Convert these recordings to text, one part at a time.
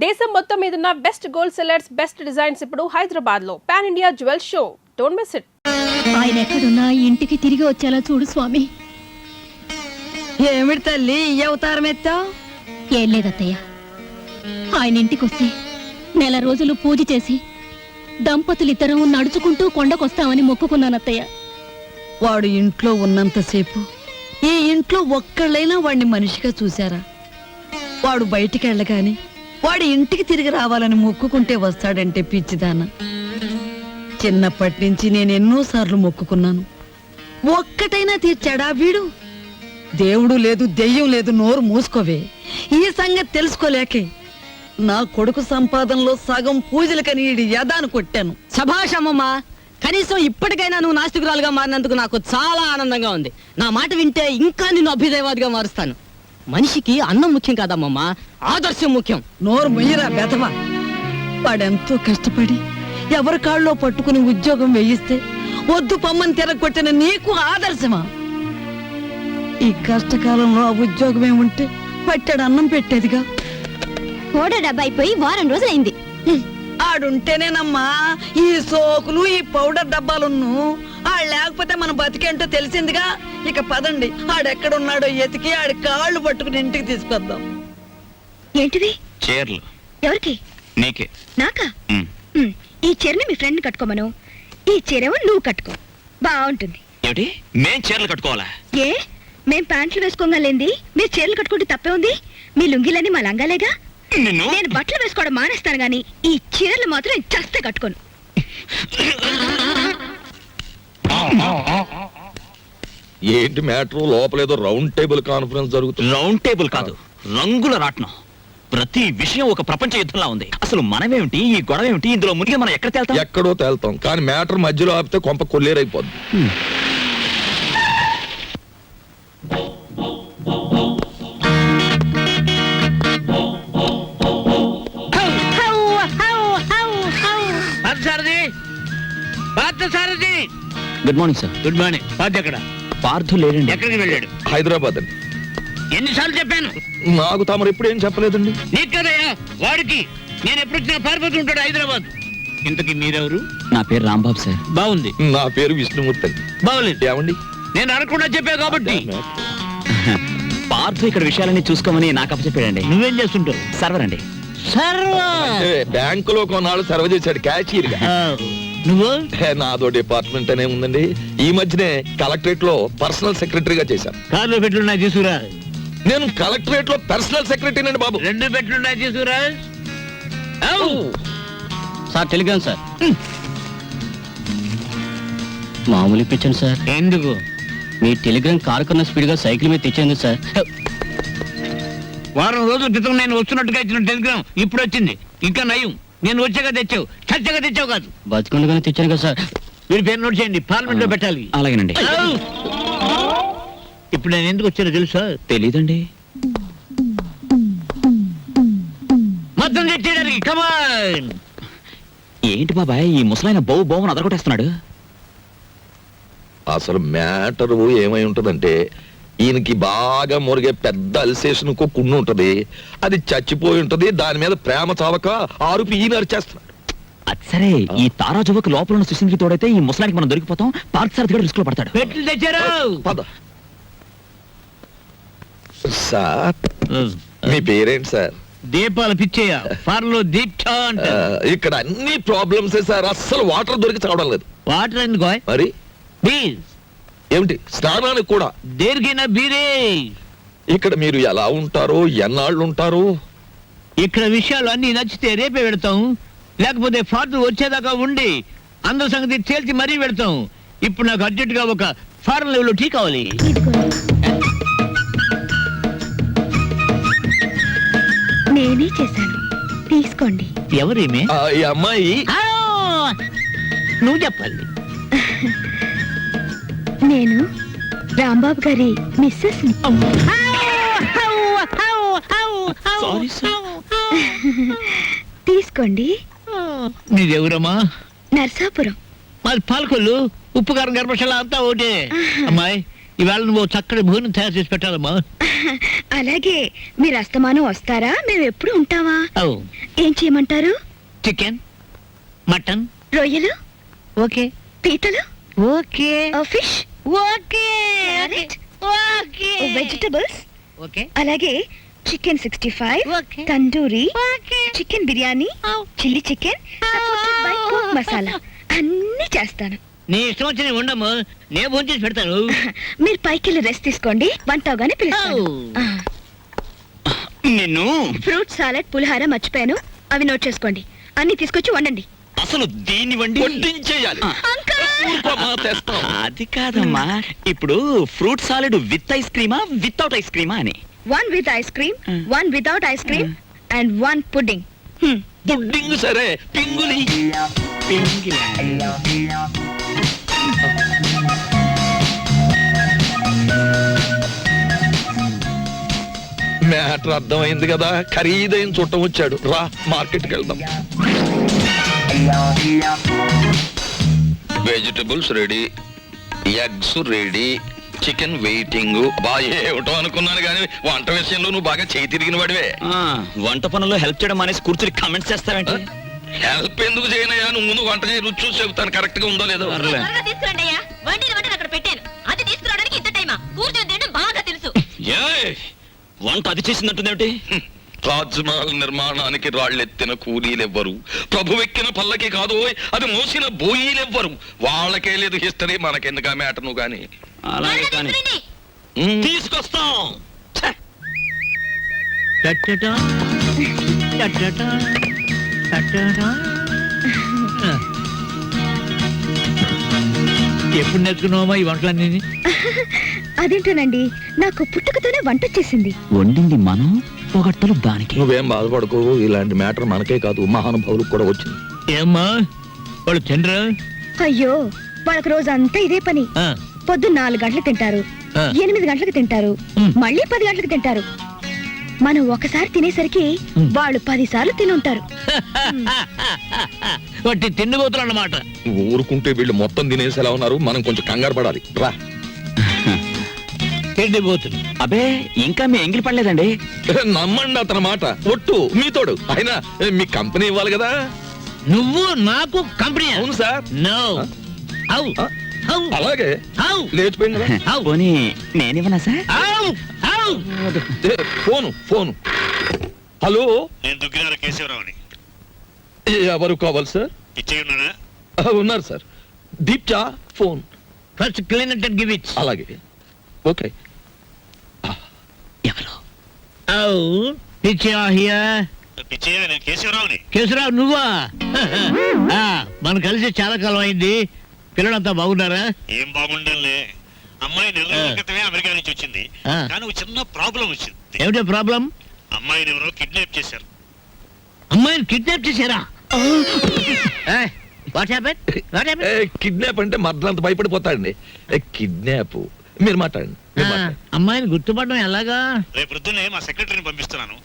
దేశం మొత్తం మీద ఉన్న best gold sellers best designs ఇప్పుడు హైదరాబాద్ లో pan India jewel show. Don't miss it. ఆయన ఎక్కడున్నా ఇంటికి తిరిగి వచ్చేలా చూడు స్వామి. ఏమిటి తల్లి ఈ అవతారం ఎత్తావు? ఏం లేదత్తయ్య, ఆయన ఇంటికి వస్తే నెల రోజులు పూజ చేసి దంపతులిద్దరం నడుచుకుంటూ కొండకొస్తామని మొక్కుకున్నానత్తయ్య. వాడు ఇంట్లో ఉన్నంతసేపు ఈ ఇంట్లో ఒక్కళ్ళైనా వాడిని మనిషిగా చూశారా? వాడు బయటికి వెళ్ళగాని వాడి ఇంటికి తిరిగి రావాలని మొక్కుకుంటే వస్తాడంటే పిచ్చిదాన. చిన్నప్పటి నుంచి నేను ఎన్నోసార్లు మొక్కుకున్నాను, ఒక్కటైనా తీర్చాడా వీడు? దేవుడు లేదు దెయ్యం లేదు, నోరు మూసుకోవే. ఈ సంగతి తెలుసుకోలేకే నా కొడుకు సంపాదనలో సగం పూజలకని ఈడి యదాను కొట్టాను. శభాషమ్మమ్మా, కనీసం ఇప్పటికైనా నువ్వు నాస్తికురాలుగా మారినందుకు నాకు చాలా ఆనందంగా ఉంది. నా మాట వింటే ఇంకా నిన్ను అభ్యుదయవాదిగా మారుస్తాను. మనిషికి అన్నం ముఖ్యం కాదమ్మమ్మా, ఆదర్శం ముఖ్యం. నోరు మొయ్యరా బెదవా. వాడెంతో కష్టపడి ఎవరి కాళ్ళలో పట్టుకుని ఉద్యోగం వేయిస్తే వద్దు పమ్మని తిరగొట్టిన నీకు ఆదర్శమా? ఈ కష్టకాలంలో ఆ ఉద్యోగం ఏముంటే పట్టాడు అన్నం పెట్టేదిగా. ఓడ డబ్బా అయిపోయి వారం రోజులైంది. ఆడుంటేనేనమ్మా ఈ సోకులు ఈ పౌడర్ డబ్బాలున్ను. ఆడు లేకపోతే మన బతికేంటో తెలిసిందిగా. ఇక పదండి, ఆడెక్కడున్నాడో ఎతికి ఆడి కాళ్ళు పట్టుకుని ఇంటికి తీసుకొద్దాం. ఏంటిది? చీరలు. ఎవరికి? నీకే. నాకా? ఈ చీరని మీ ఫ్రెండ్ కట్టుకోమను, ఈ చీరేమో నువ్వు కట్టుకో, బాగుంటుంది. ఏమిటి? మేం చీరలు కట్టుకోవాలా? ఏ, మేం ప్యాంట్లు వేసుకోగలేంది మీరు చీరలు కట్టుకుంటే తప్పే ఉంది? మీ లుంగీలని మా లంగాలేగా. నేను బట్టలు వేసుకోవడం మానేస్తాను గాని ఈ చీరలు మాత్రం చస్తే కట్టుకోను. ఏంటి మ్యాటర్? లోపలేదో రౌండ్ టేబుల్ కాన్ఫరెన్స్ జరుగుతుంది. రౌండ్ టేబుల్ కాదు, రంగుల రాట్నం. ప్రతి విషయం ఒక ప్రపంచ యుద్ధంలా ఉంది. అసలు మనమేమిటి, ఈ గొడవ ఏమిటి, ఇందులో మునిగి మనం ఎక్కడ తేల్తాం? ఎక్కడో తేల్తాం, కానీ మ్యాటర్ మధ్యలో ఆపితే కొంప కొల్లేరైపోద్ది. Good morning sir. Good morning. Parth ఎక్కడ? పార్థు లేడండి. ఎక్కడికి వెళ్ళాడు? హైదరాబాద్ అండి. ఎన్నిసార్లు చెప్పాను? నాకు తమరు ఎప్పుడు ఏం చెప్పలేదండి. నీకు కదయ్యా, వాడికి. నేను ఎప్పుడు వచ్చినా పారిపోతూ ఉంటాడు హైదరాబాద్. ఇంతకీ మీరెవరు? నా పేరు రాంబాబు సార్. బాగుంది. నా పేరు విష్ణుమూర్తి అండి. బాగులేదు. ఏమండి? నేను అడగకుండా చెప్పా కాబట్టి. పార్థు ఇక్కడ విషయాలన్నీ చూసుకోమని నాకు అప్పచెప్పాడండి. నువ్వేం చేస్తుంటావు? సర్వర్ అండి. బ్యాంకులో కొన్నాళ్ళు సర్వ్ చేశాడు క్యాషియర్ గా. నువ్వు? నాదో డిపార్ట్మెంట్ అనే ఉందండి. ఈ మధ్యనే కలెక్టరేట్ లో పర్సనల్ సెక్రటరీగా చేశాను. కార్లో పెట్లున్నాయి తీసుకురా. నేను కలెక్టరేట్ లో పర్సనల్ సెక్రటరీ అండి బాబు. 2 పెట్లున్నాయి తీసుకురా. Sir Telegram sir. మామూలు ఇప్పించండి సార్. ఎందుకు? మీ టెలిగ్రామ్ కారు కన్నా స్పీడ్ గా సైకిల్ మీద తెచ్చేందుకు సార్. వారం రోజుల క్రితం నేను వస్తున్నట్టుగా ఇచ్చిన టెలిగ్రామ్ ఇప్పుడు వచ్చింది. ఇంకా నయం, నేను వచ్చాక తెచ్చావు, చచ్చాక తెచ్చావు కాదు. బతుకుండగానే తెచ్చాను కదా సార్. మీరు పేరు నోట్ చేయండి, పార్లమెంట్ లో పెట్టాలి. అలాగేనండి. ఇప్పుడు నేను ఎందుకు వచ్చానో తెలుసా? తెలీదండి. మొత్తం తెచ్చేయడానికి. కమాన్. ఏంటి బాబాయ్, ఈ ముసలాయన బౌని అదరగొట్టేస్తున్నాడు? అసలు మ్యాటర్ ఏమై ఉంటదంటే, ఈయనకి బాగా మురిగే పెద్ద అల్సేషన్ కున్ను ఉంటది. అది చచ్చిపోయి ఉంటది. దాని మీద ప్రేమ చావక ఆరుపి ఈయన అరిచేస్తున్నాడు. అది సరే, ఈ తారాజువకు లోపల ఉన్న సుశీల్కి తోడైతే ఈ ముసలానికి మనం దొరికిపోతాం. పార్క్ సార్ రిస్క్ లో పడతాడు. పెట్లు తెచ్చారు. పద. సార్, మీ పేరేంటి సార్? దీపాలు పిచ్చేయ. ఫార్లో దీక్ష అంట. ఇక్కడ అన్ని ప్రాబ్లమ్స్ సార్. అస్సలు వాటర్ దొరికి చావడం లేదు. వాటర్ ఎందుకో? మరి బీర్. ఏమిటి స్నానానికి కూడా? దేనికైనా బీరే. ఇక్కడ మీరు ఎలా ఉంటారో, ఎన్నాళ్ళు ఉంటారు? ఇక్కడ విషయాలు అన్ని నచ్చితే రేపే పెడతాం, లేకపోతే ఫార్లు వచ్చేదాకా ఉండి అందరి సంగతి తేల్చి మరీ పెడతాం. ఇప్పుడు నాకు అర్జెంట్ గా ఒక ఫారెన్ లెవెల్ టీ కావాలి. నేనే చేశాను, తీసుకోండి. ఎవరేమే? ఈ అమ్మాయి. నువ్వు చెప్పాలి. నేను రాంబాబు గారి మిస్సెస్. తీసుకోండి. నీదెవరమ్మా? నర్సాపురం. మాది పాలకొల్లు. ఉప్పు కారం గర్భశాల అంతా ఒకటే. అమ్మాయి, ఇవాళ నువ్వు చక్కటి భోజనం తయారు చేసి పెట్టాలమ్మా. అలాగే మీరు అస్తమానం వస్తారా మేము ఎప్పుడు ఉంటావా? ఓ ఏం చేయమంటారు? Chicken, mutton. రొయ్యలు, ఓకే పీతలు, okay fish, okay okay vegetables, okay అలాగే chicken 65, Okay. Tandoori, Okay. Chicken biryani, chilli chicken, supported by cook masala అన్ని చేస్తాను. నీ ఇష్టం వచ్చి ఉండము, నేను భోజనం చేసి పెడతాను. మీరు పైకి వెళ్ళి రెస్ట్ తీసుకోండి, వంట అవగానే పిలుస్తాను. నిన్ను ఫ్రూట్ సాలెడ్, పులిహార మర్చిపోయాను, అవి నోట్ చేసుకోండి. అన్ని తీసుకొచ్చి వండండి. అసలు దీన్ని వండి వడ్డించేయాలి. ఊరుకోమా, తెస్తాం. అది కాదమ్మా, ఇప్పుడు ఫ్రూట్ సాలెడ్ విత్ ఐస్ క్రీమా వితౌట్ ఐస్ క్రీమా అని. One with ice cream, one without ice cream, and one pudding. Pudding సరే, పింగులి. మ్యాటర్ అర్థమైంది కదా, ఖరీదైన చుట్టం వచ్చాడు. రా మార్కెట్కి వెళ్దాం. Vegetables ready, eggs ready, chicken waiting. బాగా ఏమిటో అనుకున్నాను కానీ వంట విషయంలో నువ్వు బాగా చేయి తిరిగిన వాడివే. వంట పనుల్లో హెల్ప్ చేయడం అనేసి కూర్చుని కామెంట్స్ చేస్తావేంటి? హెల్ప్ ఎందుకు చేయనయ్యా? నువ్వు ముందు వంట చేయి, రుచి చూసి చెబుతాను కరెక్ట్ గా ఉందో లేదో. ఏయ్, వంట అది చేసిందంటుందేమిటి? తాజ్ మహల్ నిర్మాణానికి రాళ్ళెత్తిన కూలీలెవ్వరు, ప్రభువెక్కిన పల్లకి కాదు, అది మోసిన బోయీలెవ్వరు. వాళ్ళకే లేదు హిస్టరీ, మనకెందుకు ఆ మ్యాటర్ నువ్వు గాని. అలాగే కానీ తీసుకొస్తాం. ఛే! టట్టటా, టట్టటా, టట్టటా. ఎప్పుడు నేర్చుకున్నావమ్మా ఈ వంటలన్నీ? అదేంటోనండి, నాకు పుట్టుకతోనే వంట వచ్చేసింది. వండింది మనం, పొగట్టలు దానికి. నువ్వేం బాధపడకు, ఇలాంటి మ్యాటర్ మనకే కాదు మహానుభావులకు కూడా వచ్చింది. ఏమ్మా వాళ్ళు తినరా? అయ్యో, వాళ్ళకి రోజంతా ఇదే పని. పొద్దున్న 4 గంటలకు తింటారు, 8 గంటలకు తింటారు, మళ్ళీ 10 గంటలకు తింటారు. మనం ఒకసారి తినేసరికి వాళ్ళు 10 సార్లు తినుంటారు. వాటి తిండిపోతులు అన్నమాట. నువ్వు ఊరుకుంటే వీళ్ళు మొత్తం తినేసేలా ఉన్నారు, మనం కొంచెం కంగారు పడాలి. రా. తిండిపోతులు. అబే, ఇంకా మీ ఎంగిలి పడలేదండి. నమ్మండి అతని మాట, ఒట్టు మీతోడు. అయినా మీ కంపెనీ ఇవ్వాలి కదా. నువ్వు నాకు కంపెనీ? అవును సార్. నో. అవు అవు అలాగే అవు లేచిపోయింది కదా. అవు పోనీ నేనివ్వనా సార్? అవు అవు. ఫోను. హలో, నేను దుగ్గినార కేశవరావుని. ఎవరు కావాలి సార్? ఇచ్చేయున్నానా? ఉన్నారు సార్. దీప్చా phone. First clean it and give it. అలాగే, ఓకే. ఎవరు? అవు పిచ్చా హియర్. పిచ్చయ్య, నేను కేశవరావుని. కేశరావు నువ్వా? మనం కలిసి చాలా కాలం అయింది. పిల్లలంతా బాగున్నారా? ఏం బాగుండాలే. అమ్మాయి 4 నెలల క్రితమే అమెరికా నుంచి వచ్చింది. ఆ. కానీ ఒక చిన్న ప్రాబ్లం వచ్చింది. ఏమిటో ప్రాబ్లం? అమ్మాయిని ఎవరో కిడ్నాప్ చేశారు. అమ్మాయిని కిడ్నాప్ చేశారా? What happen? What happen? Kidnap అంటే మర్డర్ అంత భయపడిపోతాడండి. కిడ్నాప్ మీరు మాట్లాడండి. అమ్మాయిని గుర్తుపడడం ఎలాగా? రేపు పొద్దున్నే మా సెక్రటరీని పంపిస్తున్నాను.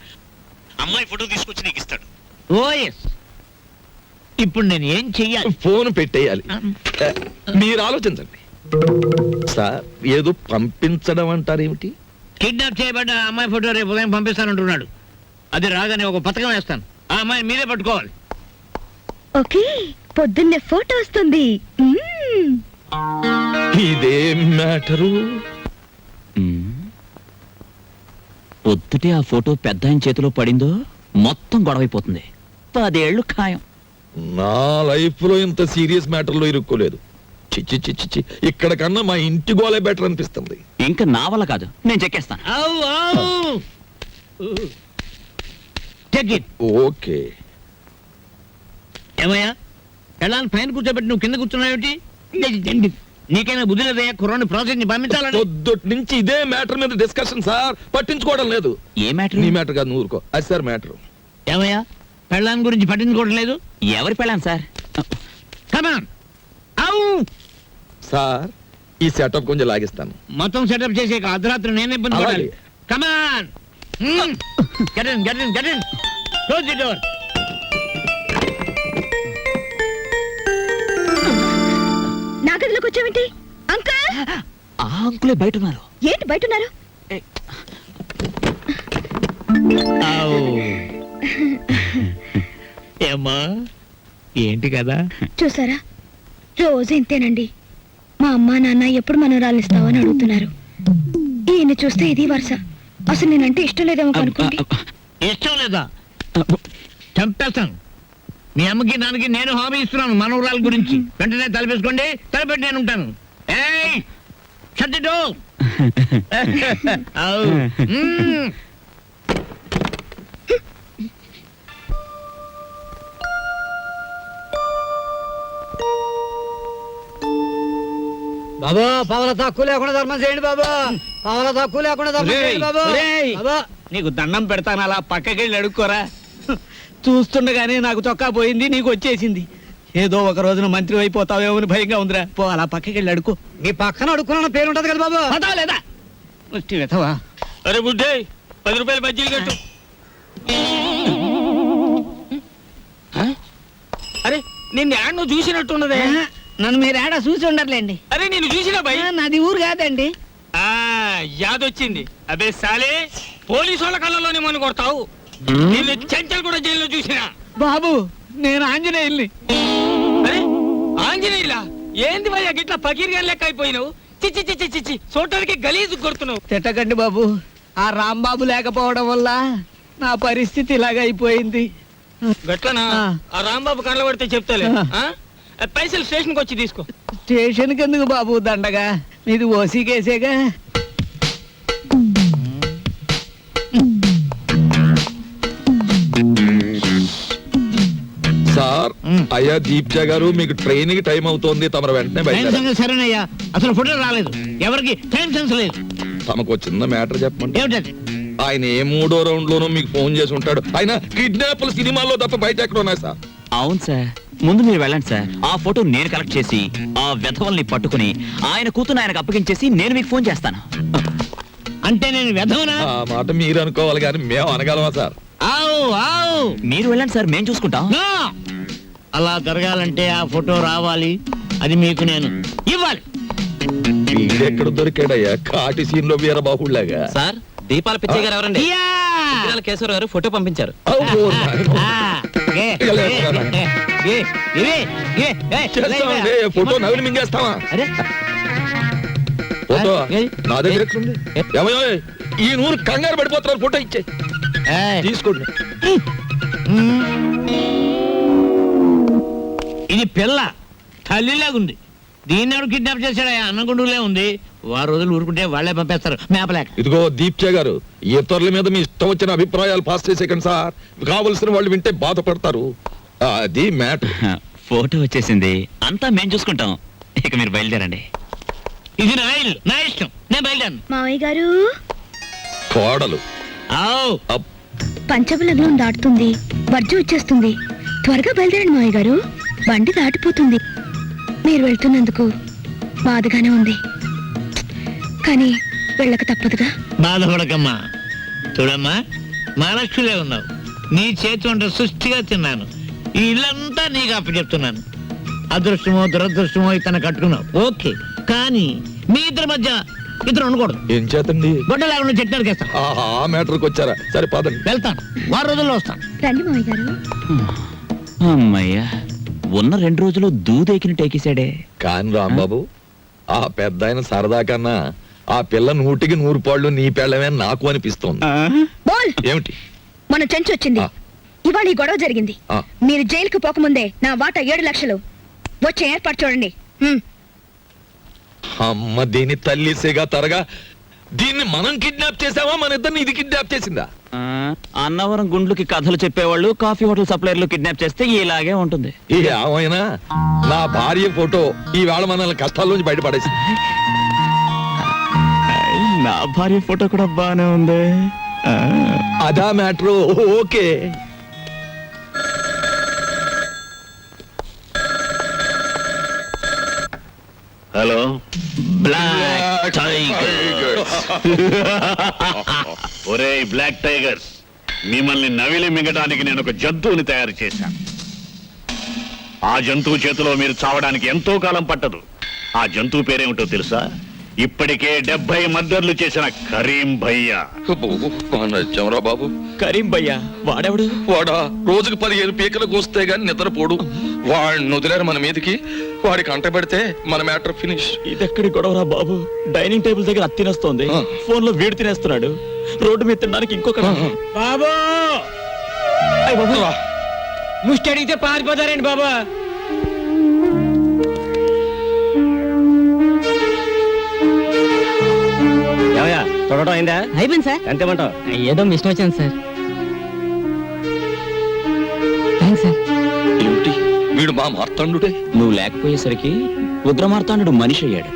అమ్మాయి ఫోటో తీసుకొచ్చి నీకు ఇస్తాడు. ఓ ఎస్. ఇప్పుడు నేను ఏం చెయ్యాలి? ఫోన్ పెట్టేయాలి. మీరు ఆలోచించండి సార్. ఏదో పంపించడం అంటారేమిటి? కిడ్నాప్ చేయబడ్డ అమ్మాయి ఫోటో రేపు ఉదయం పంపిస్తానంటున్నాడు. అది రాగానే ఒక పథకం వేస్తాను. ఆ అమ్మాయి మీరే పట్టుకోవాలి. ఓకే, పొద్దున్నే ఫోటో వస్తుంది. ఇదేం మ్యాటరు? పొద్దుటే ఆ ఫోటో పెద్ద ఆయన చేతిలో పడిందో మొత్తం గొడవైపోతుంది. 10 ఏళ్ళు ఖాయం. నా లైఫ్ లో ఇంత సీరియస్ మ్యాటర్ లో ఇరుక్కోలేదు. చిచ్చి చిచ్చి చి, ఇక్కడ కన్నా మా ఇంటి గోలే బెటర్ అనిపిస్తుంది. ఇంకా నా వల్ల కాదు, నేను చెక్కేస్తాను. ఓకే. ఏమయ్యా, ఎలా పైన కూర్చోబెట్టి నువ్వు కింద కూర్చున్నావేంటి? నీకైనా బుద్ధి లేదయ్యా, కుర్రాన్ని ప్రాసెస్ ని పంపించాలని. పొద్దుటి నుంచి ఇదే మ్యాటర్ మీద డిస్కషన్ సార్. పట్టించుకోవడం లేదు. ఏ మ్యాటర్? నీ మ్యాటర్ కాదు, నువ్వు ఊరుకో. అది సార్ మ్యాటర్. ఏమయ్యా, పెళ్ళాన్ని గురించి పట్టించుకోవడం లేదు? ఎవరి పెళ్ళాను సార్? కమాన్. అవు సార్, ఈ సెటప్ కొంచెం లాగిస్తాను. మొత్తం సెటప్ చేసే అర్ధరాత్రి నేను ఇబ్బంది పడాలి. అలాగే. Come on. Get in, get in, get in. Close the door. నా గదిలోకి వచ్చావేంటి అంకుల్? ఆ అంకులే బయట ఉన్నారు. ఏంటి బయట ఉన్నారు? ఏమ్మా ఏంటి కదా? చూసారా, రోజు ఇంతేనండి. మా అమ్మా నాన్న ఎప్పుడు మనవరాలు ఇస్తావని అడుగుతున్నారు. ఈయన చూస్తే ఇది వరుస. అసలు నేనంటే ఇష్టం లేదేమో అనుకోండి. ఇష్టం లేదా? చంపేస్తాను. మీ అమ్మకి నాన్నకి నేను హామీ ఇస్తున్నాను మనవరాల గురించి. వెంటనే తలపేసుకోండి, తలపెట్టి నేను ఉంటాను. ఏయ్ shut the door. ఔ. బాబు పవల తక్కువ లేకుండా ధర్మం చేయండి బాబు. పవల తక్కువ లేకుండా ధర్మం చేయండి బాబు. బాబు నీకు దండం పెడతాను, అలా పక్కకెళ్ళి అడుక్కోరా. చూస్తుండగానే నాకు చొక్కా పోయింది, నీకు వచ్చేసింది. ఏదో ఒక రోజున మంత్రి అయిపోతావేమో అని భయంగా ఉందిరా. పో అలా పక్కకెళ్ళి అడుకో. మీ పక్కన అడుక్కున్న పేరు ఉంటది కదా బాబు. పదా లేదా ముష్టి వెతవా. అరే బుడ్డే 10 రూపాయలు బజ్జీలు కట్టు. అరే నిన్ను యాడ్ నువ్వు చూసినట్టున్నదే. నన్ను మీరు ఏడా చూసి ఉండర్లేండి. అరే నేను చూసినా భయ్. నాది ఊరు కాదండి. యాదొచ్చింది. అబే సాలే, పోలీసు వాళ్ళ కళ్ళలోనే మనం కొడతావు. నిన్ను చెంచల్ కూడా జైల్లో చూసినా. బాబు నేను ఆంజనేయుల్ని. అరే ఆంజనేయులా? ఏంది భయ్యా గిట్లా పకీర్గా లెక్క అయిపోయినావు? చిచ్చి చిచ్చి చిచ్చి చూడటానికి గలీజు కొడుతున్నావు. తిట్టకండి బాబు. ఆ రాంబాబు లేకపోవడం వల్ల నా పరిస్థితి ఇలాగ అయిపోయింది. గట్లనా? ఆ రాంబాబు కళ్ళ పడితే చెప్తాలే. పైసలు స్టేషన్కి వచ్చి తీసుకో. స్టేషన్కి ఎందుకు బాబు దండగా? మీది ఓసీ కేసేగా. సార్, అయ్యా దీప్జా గారు, మీకు ట్రైన్ కి టైం అవుతోంది, తమరు వెంటనే బయట. సరేనయ్యా, అసలు ఫోటో రాలేదు. ఎవరికి టైం సెన్స్ లేదు. తమకు చిన్న మ్యాటర్ చెప్పమంటే, ఏమిటది? ఆయన ఏ 3వ రౌండ్ లోనూ మీకు ఫోన్ చేసి ఉంటాడు. ఆయన కిడ్నాప్లు సినిమాల్లో తప్ప బయట ఎక్కడ ఉన్నాయి సార్? అవును సార్, ముందు మీరు వెళ్ళండి సార్. ఆ ఫోటో నేను కలెక్ట్ చేసి ఆ వెధవల్ని పట్టుకుని ఆయన కూతురు ఆయనకు అప్పగించేసి నేను మీకు ఫోన్ చేస్తాను. అంటే నేను వెధవనా? ఆ మాట మీరు అనుకోవాలి కానీ మేము అనగలమా సార్? ఆవు ఆవు. మీరు వెళ్ళండి సార్, మేము చూసుకుంటాం. నో! అలా జరగాలంటే ఆ ఫోటో రావాలి. అది మీకు నేను ఇవ్వాలి. వీడెక్కడ దొరికాడయ్యా కాటి సీన్ లో వీరబాహుళ్లాగా? సార్, దీపాల పిచ్చయ్య గారు ఎవరండి? యా! కేశవరావు గారు ఫోటో పంపించారు. అబ్బో, నాయనా. ఆ, ఏ, ఏ, ఇవి, ఏ, ఏ, చేస్తామండి, ఫోటో నవిలి మింగేస్తావా? అరే, ఫోటో ఏ? నా దగ్గర ఎక్కడుంది? ఏమయ్యో, ఈ నూరు కంగారు పడిపోతున్నారు, ఫోటో ఇచ్చే ఏయ్. తీసుకోండి. ఇది పిల్ల తల్లిలాగుంది. దీన్ని ఎవరు కిడ్నాప్ చేశాడా? అన్నగుండులే ఉంది. వారు రోజులు ఊరుకుంటే వాళ్ళే పంపేస్తారు మేపలేక. ఇదిగో దీప్చే గారు, ఇతరుల మీద మీ ఇష్టం వచ్చిన అభిప్రాయాలు పాస్ చేసేకండి సార్. కావలసిన వాళ్ళు వింటే బాధపడతారు. అది మ్యాటర్. ఫోటో వచ్చేసింది, అంతా మేము చూసుకుంటాం. ఇక మీరు బయలుదేరండి. ఇది నా ఇల్లు, నా ఇష్టం. నేను బయలుదేరను. మావయ్య గారు, కోడలు ఆవ్. పంచమ లగ్నం దాటుతుంది, వర్జం వచ్చేస్తుంది. త్వరగా బయలుదేరండి మావయ్య గారు, బండి దాటిపోతుంది. మీరు వెళ్తున్నందుకు బాధగానే ఉంది, కానీ వెళ్ళక తప్పదుగా. బాధపడకమ్మా. చూడమ్మా, మహాలక్ష్మిలే ఉన్నావు. నీ చేతి వంట సృష్టిగా తిన్నాను. ఈ ఇల్లంతా నీకు అప్పచెప్తున్నాను. అదృష్టమో దురదృష్టమో ఇతను కట్టుకున్నావు, ఓకే. కానీ మీ ఇద్దరి మధ్య ఇద్దరు ఉండకూడదు. ఏం చేతండి? గొడ్డ లేకుండా చెట్టు నరికేస్తాను. ఆ మ్యాటర్కి వచ్చారా? సరే పదండి. వెళ్తాను, వారం రోజుల్లో వస్తాను. రండి మావయ్య గారు. అమ్మయ్యా, ఉన్న 2 రోజులు దూదెకిని టేకేశాడే. కాని రాంబాబు, ఆ పెద్ద ఆయన సరదా కన్నా ఆ పిల్ల 100కి 100 పాళ్ళు నీ పెళ్ళమే నాకు అనిపిస్తోంది. బోల్, ఏమిటి? మన చెంచు వచ్చింది. ఆ. ఇవాళ ఈ గొడవ జరిగింది. ఆ. మీరు జైలుకు పోకముందే నా వాటా 7 లక్షలు వచ్చే ఏర్పాటు చూడండి. అమ్మ దీని తల్లిసేగా తరగా. దీన్ని మనం కిడ్నాప్ చేసావా, మన ఇద్దరిని ఇది కిడ్నాప్ చేసిందా? అన్నవరం గుండ్లకి కథలు చెప్పేవాళ్ళు కాఫీ హోటల్ సప్లైర్లు కిడ్నాప్ చేస్తే ఇలాగే ఉంటుంది. ఏమైనా నా భార్య ఫోటో ఈవేళ మనల్ని కష్టాల్లోంచి బయటపడేసి. నా భార్య ఫోటో కూడా బానే ఉంది. అదా matter. Okay. Hello, black tiger. ఒరే బ్లాక్ టైగర్స్, మిమ్మల్ని నవిలి మింగడానికి నేను ఒక జంతువుని తయారు చేశాను. ఆ జంతువు చేతిలో మీరు చావడానికి ఎంతో కాలం పట్టదు. ఆ జంతువు పేరేమిటో తెలుసా? ఇప్పటికే 70 మర్డర్లు చేసిన కరీం భయ్యా. నచ్చంరా బాబు. కరీం భయ్యా వాడెవడు? వాడా రోజుకు 15 పీకలకు వస్తే గాని నిద్రపోడు. వాడిని వదిలేరు మన మీదకి. వాడికి అంట పెడితే మన మ్యాటర్ ఫినిష్. ఇదెక్కడి గొడవరా బాబు? డైనింగ్ టేబుల్ దగ్గర అత్తి తినేస్తోంది, ఫోన్ లో వీడు తినేస్తున్నాడు, రోడ్డు మీద తినడానికి ఇంకొక బాబు ముష్టి అడిగితే పారిపోతారండి బాబా. తొడటం అయిందా? అయిపోయింది సార్. ఎంతేమంటావు? ఏదో మిషన్ వచ్చాను సార్. Thanks sir. ఏమిటి వీడు మా మార్తాండుడే? నువ్వు లేకపోయేసరికి రుద్రమార్తాండు మనిషి అయ్యాడు.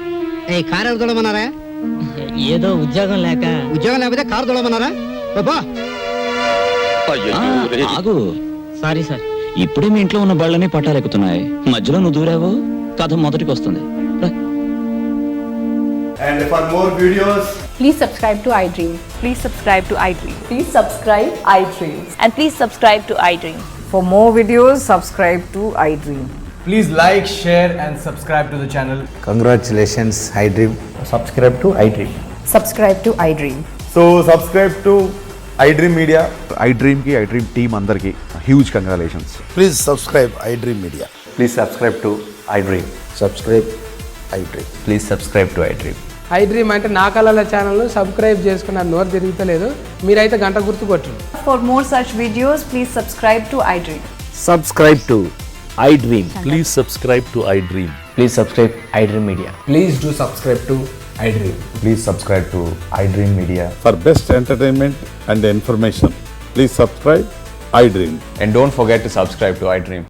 కారు ఎవరు తొడమన్నారా? ఏదో ఉద్యోగం లేక. ఉద్యోగం లేకపోతే కారు తొడమన్నారా? బాబా అయ్యయ్యో రే. ఆగు, సారీ సార్. ఇప్పుడే మీ ఇంట్లో ఉన్న బళ్ళని పట్టాలెక్కుతున్నాయి, మధ్యలో నువ్వు దూరావు, కథ మొదటికి వస్తుంది. రా. And for more videos, Please subscribe to iDream. Please subscribe to iDream. Please subscribe iDream. And please subscribe to iDream. For more videos, subscribe to iDream. please like, share, and subscribe to the channel. Congratulations, iDream. Subscribe to iDream. Subscribe to iDream. So subscribe to iDream Media. iDream ki iDream team andarki huge congratulations. Please subscribe iDream Media. Please subscribe to iDream. Subscribe iDream. Please subscribe to iDream. iDream అంటే నా కళల channel subscribe చేసుకున్న నోరు తిరుగుతలేదు, మీరైతే గంట గుర్తు కొట్టండి. For more such videos, please subscribe to iDream. Subscribe to iDream. Please subscribe to iDream. Please subscribe iDream Media. Please do subscribe to iDream. Please subscribe to iDream Media. For best entertainment and information, please subscribe iDream. And don't forget to subscribe to iDream.